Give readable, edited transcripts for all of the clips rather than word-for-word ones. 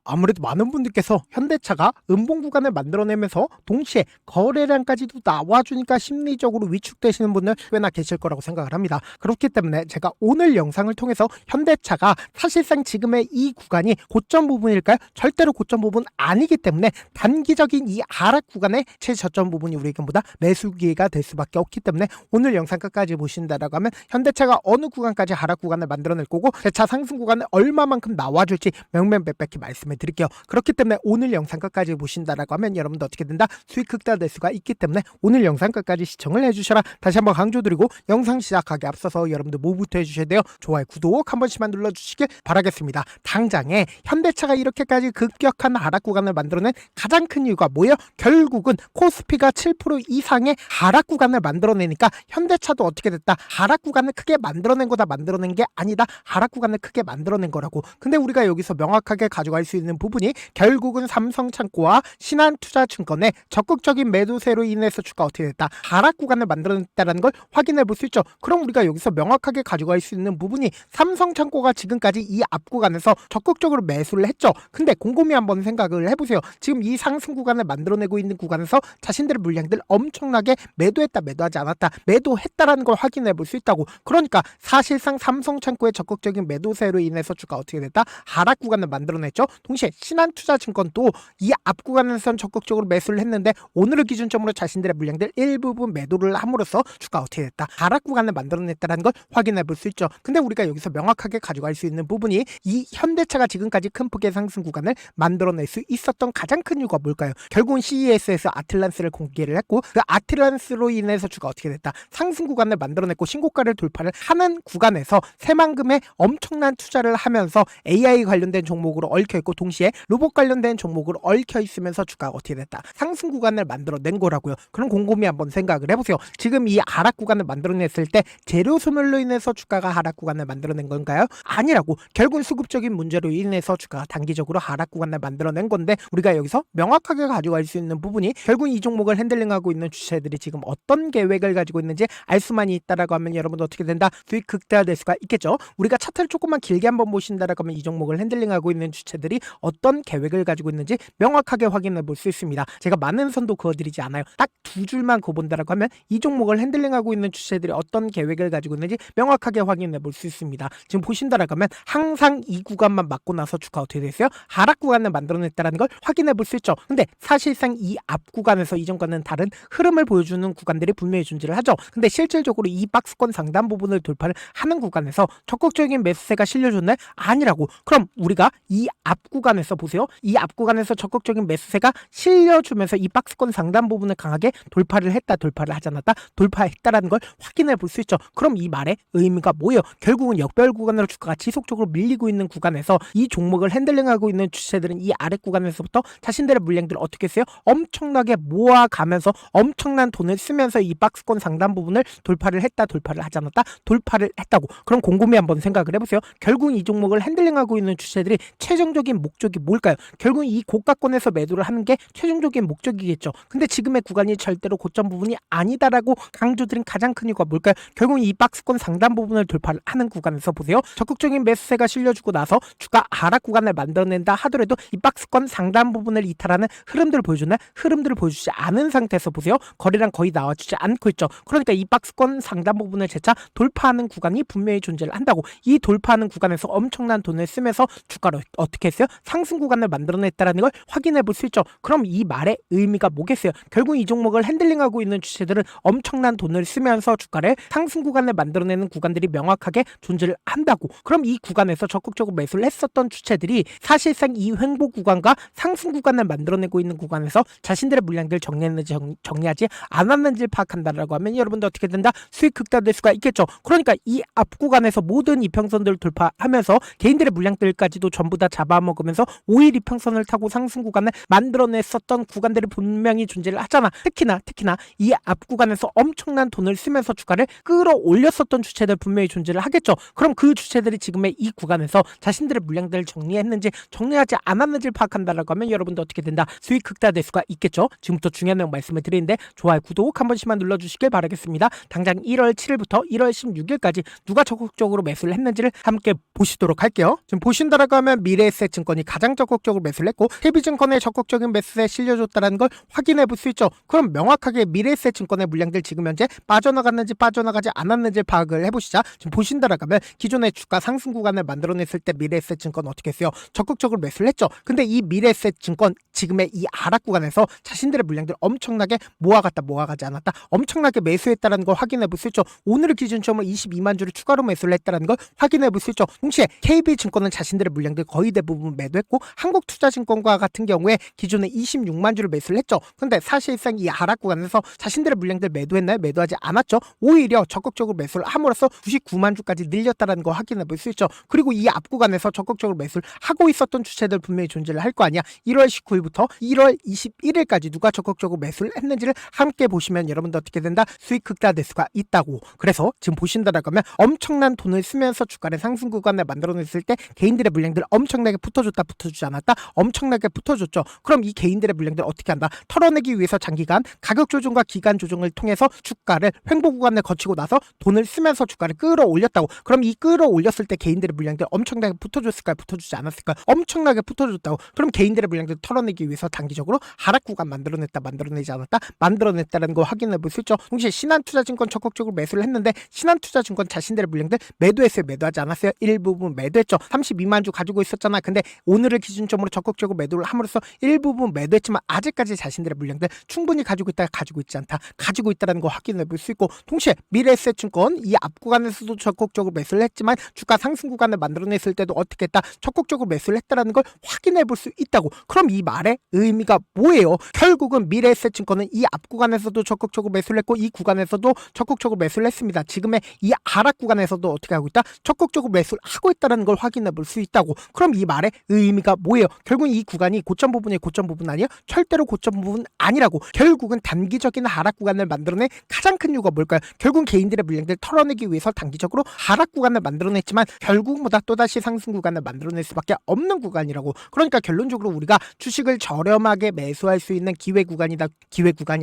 아무래도 많은 분들께서 현대차가 음봉 구간을 만들어내면서 동시에 거래량까지도 나와주니까 심리적으로 위축되시는 분들 꽤나 계실 거라고 생각을 합니다. 그렇기 때문에 제가 오늘 영상을 통해서 현대차가 사실상 지금의 이 구간이 고점 부분일까요? 절대로 고점 부분 아니기 때문에 단기적인 이 하락 구간의 최저점 부분이 우리에게보다 매수 기회가 될 수밖에 없기 때문에 오늘 영상 끝까지 보신다라고 하면 현대차가 어느 구간까지 하락 구간을 만들어낼 거고 제 차 상승 구간을 얼마만큼 나와줄지 명명백백히 말씀을 드릴게요. 그렇기 때문에 오늘 영상 끝까지 보신다라고 하면 여러분도 어떻게 된다? 수익 극대화될 수가 있기 때문에 오늘 영상 끝까지 시청을 해주셔라. 다시 한번 강조드리고 영상 시작하기 앞서서 여러분들 뭐부터 해주셔야 돼요? 좋아요, 구독 한 번씩만 눌러주시길 바라겠습니다. 당장에 현대차가 이렇게까지 급격한 하락 구간을 만들어낸 가장 큰 이유가 뭐예요? 결국은 코스피가 7% 이상의 하락 구간을 만들어내니까 현대차도 어떻게 됐다? 하락 구간을 크게 만들어낸 거다, 만들어낸 게 아니다. 하락 구간을 크게 만들어낸 거라고. 근데 우리가 여기서 명확하게 가져갈 수 있는 부분이 결국은 삼성창고와 신한투자증권의 적극적인 매도세로 인해서 주가 어떻게 됐다? 하락 구간을 만들어냈다는 걸 확인해 볼 수 있죠. 그럼 우리가 여기서 명확하게 가져갈 수 있는 부분이 삼성창고가 지금까지 이 앞 구간에서 적극적으로 매수를 했죠. 근데 곰곰이 한번 생각을 해보세요. 지금 이 상승 구간을 만들어내고 있는 구간에서 자신들의 물량들 엄청나게 매도했다, 매도하지 않았다, 매도했다라는 걸 확인해 볼 수 있다고. 그러니까 사실상 삼성창고의 적극적인 매도세로 인해서 주가 어떻게 됐다? 하락 구간을 만들어냈죠. 동시에 신한투자증권도 이 앞 구간에선 적극적으로 매수를 했는데 오늘을 기준점으로 자신들의 물량들 일부분 매도를 함으로써 주가 어떻게 됐다? 하락 구간을 만들어냈다는 걸 확인해 볼 수 있죠. 근데 우리가 여기서 명확하게 가져갈 수 있는 부분이 이 현대차가 지금까지 큰 폭의 상승 구간을 만들어낼 수 있었던 가장 큰 이유가 뭘까요? 결국은 CES에서 아틀란스를 공개를 했고 그 아틀란스로 인해서 주가 어떻게 됐다? 상승 구간을 만들어냈고 신고가를 돌파를 하는 구간에서 새만금의 엄청난 투자를 하면서 AI 관련된 종목으로 얽혀있고 동시에 로봇 관련된 종목으로 얽혀있으면서 주가가 어떻게 됐다? 상승 구간을 만들어낸 거라고요. 그럼 곰곰이 한번 생각을 해보세요. 지금 이 하락 구간을 만들어냈을 때 재료 소멸로 인해서 주가가 하락 구간을 만들어낸 건가요? 아니라고. 결국은 수급적인 문제로 인해서 주가가 단기적으로 하락 구간을 만들어낸 건데 우리가 여기서 명확하게 가져갈 수 있는 부분이 결국 이 종목을 핸들링하고 있는 주체들이 지금 어떤 계획을 가지고 있는지 알 수만 있다라고 하면 여러분도 어떻게 된다? 수익 극대화될 수가 있겠죠. 우리가 차트를 조금만 길게 한번 보신다라고 하면 이 종목을 핸들링하고 있는 주체들이 어떤 계획을 가지고 있는지 명확하게 확인해 볼 수 있습니다. 제가 많은 선도 그어드리지 않아요. 딱 두 줄만 그어본다라고 하면 이 종목을 핸들링하고 있는 주체들이 어떤 계획을 가지고 있는지 명확하게 확인해 볼 수 있습니다. 지금 보신다라고 하면 항상 이 구간만 맞고 나서 주가 어떻게 됐어요? 하락 구간을 만들어냈다는 걸 확인해 볼 수 있죠. 근데 사실상 이 앞 구간에서 이전과는 다른 흐름을 보여주는 구간들이 분명히 존재를 하죠. 근데 실질적으로 이 박스권 상단 부분을 돌파를 하는 구간에서 적극적인 매수세가 실려줬나요? 아니라고. 그럼 우리가 이 앞 구간에서 보세요. 이 앞 구간에서 적극적인 매수세가 실려주면서 이 박스권 상단 부분을 강하게 돌파를 했다, 돌파를 하지 않았다, 돌파했다라는 걸 확인해 볼 수 있죠. 그럼 이 말의 의미가 뭐예요? 결국은 역별 구간으로 주가가 지속적으로 밀리고 있는 구간에서 이 종목을 핸들링하고 있는 주체들은 이 아래 구간에서부터 자신들의 물량들을 어떻게 했어요? 엄청나게 모아가면서 엄청난 돈을 쓰면서 이 박스권 상단 부분을 돌파를 했다, 돌파를 하지 않았다, 돌파를 했다고. 그럼 곰곰이 한번 생각을 해보세요. 결국 이 종목을 핸들링하고 있는 주체들이 최종적인 목적이 뭘까요? 결국 이 고가권에서 매도를 하는 게 최종적인 목적이겠죠. 근데 지금의 구간이 절대로 고점 부분이 아니다라고 강조드린 가장 큰 이유가 뭘까요? 결국 이 박스권 상단 부분을 돌파를 하는 구간에서 보세요. 적극적인 매수세가 실려주고 나서 주가 하락 구간을 만들어낸다 하더라도 이 박스권 상단 부분을 이탈하는 흐름들을 보여주나? 흐름들을 보여주지 않은 상태에서 보세요. 거래량 거의 나와주지 않고 있죠. 그러니까 이 박스권 상단 부분을 재차 돌파하는 구간이 분명히 존재를 한다고. 이 돌파하는 구간에서 엄청난 돈을 쓰면서 주가를 어떻게 했어요? 상승 구간을 만들어냈다는 걸 확인해 볼 수 있죠. 그럼 이 말의 의미가 뭐겠어요? 결국 이 종목을 핸들링하고 있는 주체들은 엄청난 돈을 쓰면서 주가를 상승 구간을 만들어내는 구간들이 명확하게 존재를 한다고. 그럼 이 구간에서 적극적으로 매수를 했었던 주체들이 사실상 이 횡보 구간과 상승 구간을 만들어내고 있는 구간에서 자신들의 물량들 정리했는지 정리하지 않았는지를 파악한다라고 하면 여러분들 어떻게 된다? 수익 극대화될 수가 있겠죠. 그러니까 이 앞 구간에서 모든 이평선들을 돌파하면서 개인들의 물량들까지도 전부 다 잡아먹으면서 5일 이평선을 타고 상승 구간을 만들어냈었던 구간들이 분명히 존재를 하잖아. 특히나 이 앞 구간에서 엄청난 돈을 쓰면서 주가를 끌어올렸었던 주체들 분명히 존재를 하겠죠. 그럼 그 주체들이 지금의 이 구간에서 자신들의 물량들을 정리했는지 정리하지 않았는지를 파악한다라고 하면 여러분도 어떻게 된다? 수익 극대화될 수가 있겠죠. 지금부터 중요한 내용 말씀을 드리는데 좋아요, 구독 한 번씩만 눌러주시길 바라겠습니다. 당장 1월 7일부터 1월 16일까지 누가 적극적으로 매수를 했는지를 함께 보시도록 할게요. 지금 보신다라고 하면 미래에셋 미래에셋증권이 가장 적극적으로 매수를 했고 KB증권의 적극적인 매수에 실려줬다는 걸 확인해 볼 수 있죠. 그럼 명확하게 미래에셋증권의 물량들 지금 현재 빠져나갔는지 빠져나가지 않았는지 파악을 해보시자. 지금 보신다라고 하면 기존의 주가 상승 구간을 만들어냈을 때 미래에셋증권 어떻게 했어요? 적극적으로 매수를 했죠. 근데 이 미래에셋증권 지금의 이 하락 구간에서 자신들의 물량들 엄청나게 모아가지 않았다. 엄청나게 매수했다는 걸 확인해 볼 수 있죠. 오늘 기준점을 22만 주를 추가로 매수를 했다는 걸 확인해 볼 수 있죠. 동시에 KB증권은 자신들의 물량들 거의 대부분 매도했고 한국투자증권과 같은 경우에 기존에 26만 주를 매수를 했죠. 근데 사실상 이 하락 구간에서 자신들의 물량들 매도했나요? 매도하지 않았죠. 오히려 적극적으로 매수를 함으로써 99만 주까지 늘렸다는 걸 확인해 볼 수 있죠. 그리고 이 앞 구간에서 적극적으로 매수를 하고 있었던 주체들 분명히 존재를 할 거 아니야. 1월 19일부터 1월 21일까지 누가 적극적으로 매수를 했는지를 함께 보시면 여러분도 어떻게 된다? 수익 극대화될 수가 있다고. 그래서 지금 보신다라고 하면 엄청난 돈을 쓰면서 주가를 상승 구간을 만들어냈을 때 개인들의 물량들 엄청나게 붙어줬다 붙어주지 않았다? 엄청나게 붙어줬죠. 그럼 이 개인들의 물량들 어떻게 한다? 털어내기 위해서 장기간 가격 조정과 기간 조정을 통해서 주가를 횡보 구간을 거치고 나서 돈을 쓰면서 주가를 끌어올렸다고. 그럼 이 끌어올렸을 때 개인들의 물량들 엄청나게 붙어줬을까요? 붙어주지 않았을까요? 엄청나게 붙어줬다고. 그럼 개인들의 물량들 털어내기 위해서 단기적으로 하락 구간 만들어냈다 만들어내지 않았다? 만들어냈다는 거 확인해 볼 수 있죠. 동시에 신한투자증권 적극적으로 매수를 했는데 신한투자증권 자신들의 물량들 매도했어요? 매도하지 않았어요? 일부분 매도했죠. 32만 주 가지고 있었잖아. 근데 오늘을 기준점으로 적극적으로 매도를 함으로써 일부분 매도했지만 아직까지 자신들의 물량들 충분히 가지고 있다 가지고 있지 않다 가지고 있다는 거 확인해 볼 수 있고 동시에 미래에셋증권 이 앞 구간에서도 적극적으로 매수를 했지만 주가 상승 구간을 만들어냈을 때도 어떻게 했다? 적극적으로 매수를 했다는 걸 확인해 볼 수 있다고. 그럼 이 말의 의미가 뭐예요? 결국은 미래에셋증권은 이 앞 구간에서도 적극적으로 매수를 했고 이 구간에서도 적극적으로 매수를 했습니다. 지금의 이 하락 구간에서도 어떻게 하고 있다? 적극적으로 매수를 하고 있다는 걸 확인해 볼 수 있다고. 그럼 이 말의 의미가 뭐예요? 결국은 이 구간이 고점 부분이 고점 부분 아니에요? 절대로 고점 부분 아니라고. 결국은 단기적인 하락 구간을 만들어낸 가장 큰 이유가 뭘까요? 결국 개인들의 물량들 털어내기 위해서 단기적으로 하락 구간을 만들어냈지만 결국보다 또다시 상승 구간을 만들어낼 수밖에 없는 구간이라고. 그러니까 결론적으로 우리가 주식을 저렴하게 매수할 수 있는 기회 구간이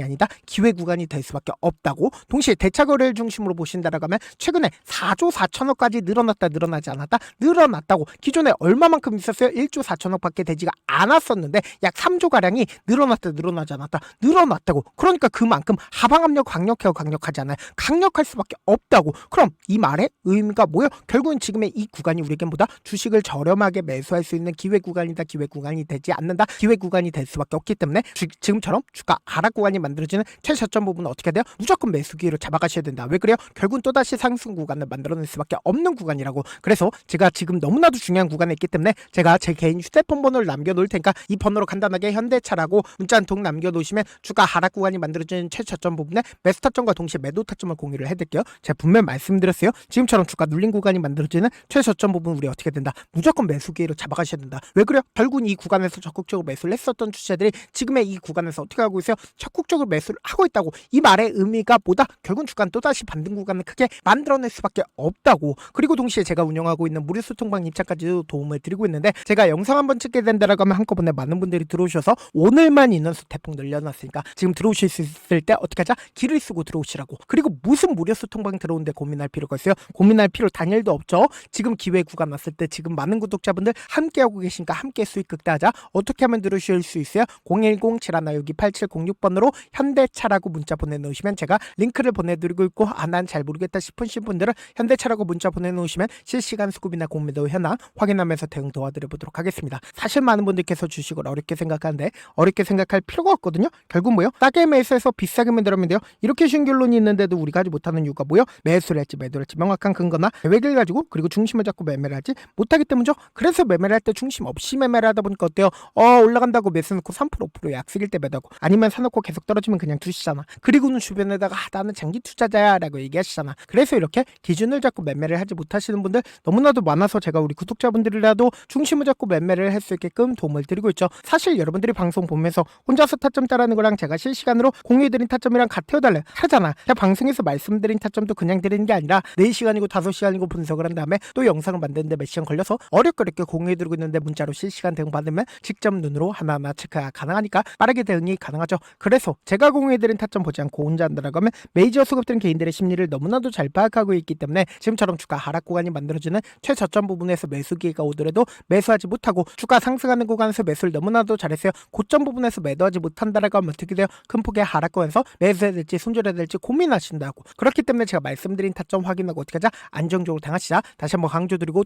아니다. 기회 구간이 될 수밖에 없다고. 동시에 대차 거래를 중심으로 보신다라고 하면 최근에 4조 4천억까지 늘어나지 않았다? 늘어났다고. 기존에 얼마만큼 있었어요? 1조 4천억밖에 되지가 않았었는데 약 3조 가량이 늘어나지 않았다? 늘어났다고. 그러니까 그만큼 하방 압력 강력하지 않아요? 강력할 수밖에 없다고. 그럼 이 말의 의미가 뭐예요? 결국은 지금의 이 구간이 우리에게보다 주식을 저렴하게 매수할 수 있는 기회 구간이다. 기회 구간이 되지 않는다. 기회 구간이 될 수밖에 없기 때문에 지금처럼 주가 하락 구간이 만들어지는 최저점 부분은 어떻게 돼요? 무조건 매수 기회로 잡아가셔야 된다. 왜 그래요? 결국은 또다시 상승 구간을 만들어낼 수밖에 없는 구간이라고. 그래서 제가 지금 너무나도 중요한 구간에 있기 때문에 제가 제 개인 휴대폰 번호를 남겨놓을 테니까 이 번호로 간단하게 현대차라고 문자 한 통 남겨놓으시면 주가 하락 구간이 만들어지는 최저점 부분에 매수 타점과 동시에 매도 타점을 공유를 해드릴게요. 제가 분명히 말씀드렸어요. 지금처럼 주가 눌린 구간이 만들어지는 최저점 부분 우리 어떻게 된다? 무조건 매수 기회로 잡아가셔야 된다. 왜 그래요? 결국은 이 구간에서 적극적으로 매수를 했었던 주체들이 지금의 이 구간에서 어떻게 하고 있어요? 적극적으로 매수를 하고 있다고. 이 말의 의미가 뭐다? 결국은 주가는 또다시 반등 구간을 크게 만들어낼 수밖에 없다고. 그리고 동시에 제가 운영하고 있는 무료 소통방 입장까지도 도움을 드리고 있는데 제가 영상 한번 찍게 된다라고 하면 한꺼번에 많은 분들이 들어오셔서 오늘만 인원수 대폭 늘려놨으니까 지금 들어오실 수 있을 때 어떻게 하자? 길을 쓰고 들어오시라고. 그리고 무슨 무료 소통방 들어오는데 고민할 필요가 있어요? 고민할 필요 단일도 없죠. 지금 기회 구간 왔을 때 지금 많은 구독자분들 함께하고 계시니까 함께 수익 극대화하자. 어떻게 하면 들으실 수 있어요? 010-712-8706번으로 현대차라고 문자 보내놓으시면 제가 링크를 보내드리고 있고 난 잘 모르겠다 싶으신 분들은 현대차라고 문자 보내놓으시면 실시간 수급이나 공매도 현황 확인하면서 대응 도와드려보도록 하겠습니다. 사실 많은 분들께서 주식을 어렵게 생각하는데 어렵게 생각할 필요가 없거든요. 결국 뭐요? 싸게 매수해서 비싸게 만들면 돼요. 이렇게 쉬운 결론이 있는데도 우리가 하지 못하는 이유가 뭐요? 매수를 할지 매도를 할지 명확한 근거나 계획을 가지고 그리고 중심을 잡고 매매를 하지 못하기 때문이죠. 그래서 매매를 할 때 중심 없이 매매를 하다 보니까 어때요? 올라간다고 매수 넣고 3% 5% 약속일 때 매도하고 아니면 사놓고 계속 떨어지면 그냥 두시잖아. 그리고는 주변에다가 나는 장기 투자자야 라고 얘기하시잖아. 그래서 이렇게 기준을 잡고 매매를 하지 못하시는 분들 너무나도 많아서 제가 우리 구독자분들이라도 중심을 잡고 매매를 할 수 있게끔 도움을 드리고 있죠. 사실 여러분들이 방송 보면서 혼자서 타점 따라하는 거랑 제가 실시간으로 공유해드린 타점이랑 같아요달래 하잖아. 제가 방송에서 말씀드린 타점도 그냥 드리는 게 아니라 4시간이고 5시간이고 분석을 한 다음에 또 영상을 만드는데 몇 시간 걸려서 어렵게 공유해드리고 있는데 문자로 실시간 대응 받으면 직접 눈으로 하나하나 체크가 가능하니까 빠르게 대응이 가능하죠. 그래서 제가 공유해드린 타점 보지 않고 혼자 한다라고 하면 메이저 수급들은 개인들의 심리를 너무나도 잘 파악하고 있기 때문에 지금처럼 주가 하락 구간이 만들어지는 최저점 부분에서 매수 기회가 오더라도 매수하지 못하고 주가 상승하는 구간에서 매수를 너무나도 잘했어요. 고점 부분에서 매도하지 못한다라고 하면 어떻게 돼요? 큰 폭의 하락권에서 매수해야 될지 손절해야 될지 고민하신다고. 그렇기 때문에 제가 말씀드린 타점 확인하고 어떻게 하자? 안정적으로 당하시자. 다시 한번 강조드리고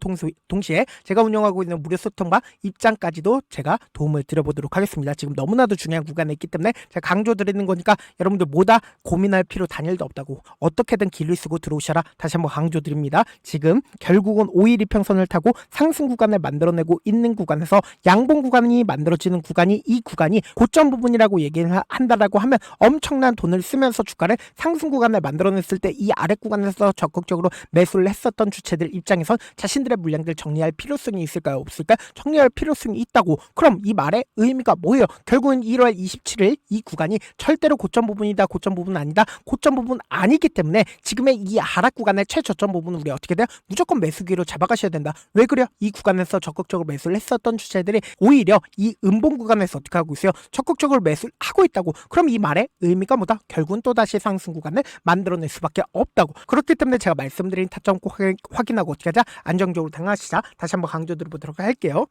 동시에 제가 운영하고 있는 무료 소통방 입장까지도 제가 도움을 드려보도록 하겠습니다. 지금 너무나도 중요한 구간에 있기 때문에 제가 강조드리는 거니까 여러분들 뭐다 고민할 필요 단일도 없다고. 어떻게든 길을 쓰고 들어오셔라. 다시 한번 강조드립니다. 지금 결국은 5일 이평선을 타고 상승 구간을 만들어내고 있는 구간에서 양봉 구간이 만들어지는 구간이 이 구간이 고점 부분이라고 얘기를 한다라고 하면 엄청난 돈을 쓰면서 주가를 상승 구간을 만들어냈을 때 이 아래 구간에서 적극적으로 매수를 했었던 주체들 입장에선 자신들의 물량들 정리할 필요성이 있을까요? 없을까요? 정리할 필요성이 있다고. 그럼 이 말의 의미가 뭐예요? 결국은 1월 27일 이 구간이 절대로 고점 부분이다, 고점 부분 아니다, 고점 부분 아니기 때문에 지금의 이 하락 구간의 최저점 부분은 우리 어떻게 돼요? 무조건 매수기로 잡아가셔야 된다. 왜 그래요? 이 구간에서 적극적으로 매수를 했었던 주체들이 오히려 이 음봉 구간에서 어떻게 하고 있어요? 적극적으로 매수를 하고 있다고. 그럼 이 말의 의미가 뭐다? 결국은 또다시 상승 구간을 만들어낼 수밖에 없다고. 그렇기 때문에 제가 말씀드린 타점 꼭 확인하고 어떻게 하자? 안정적으로 당하시자. 다시 한번 강조드려보도록 할게요.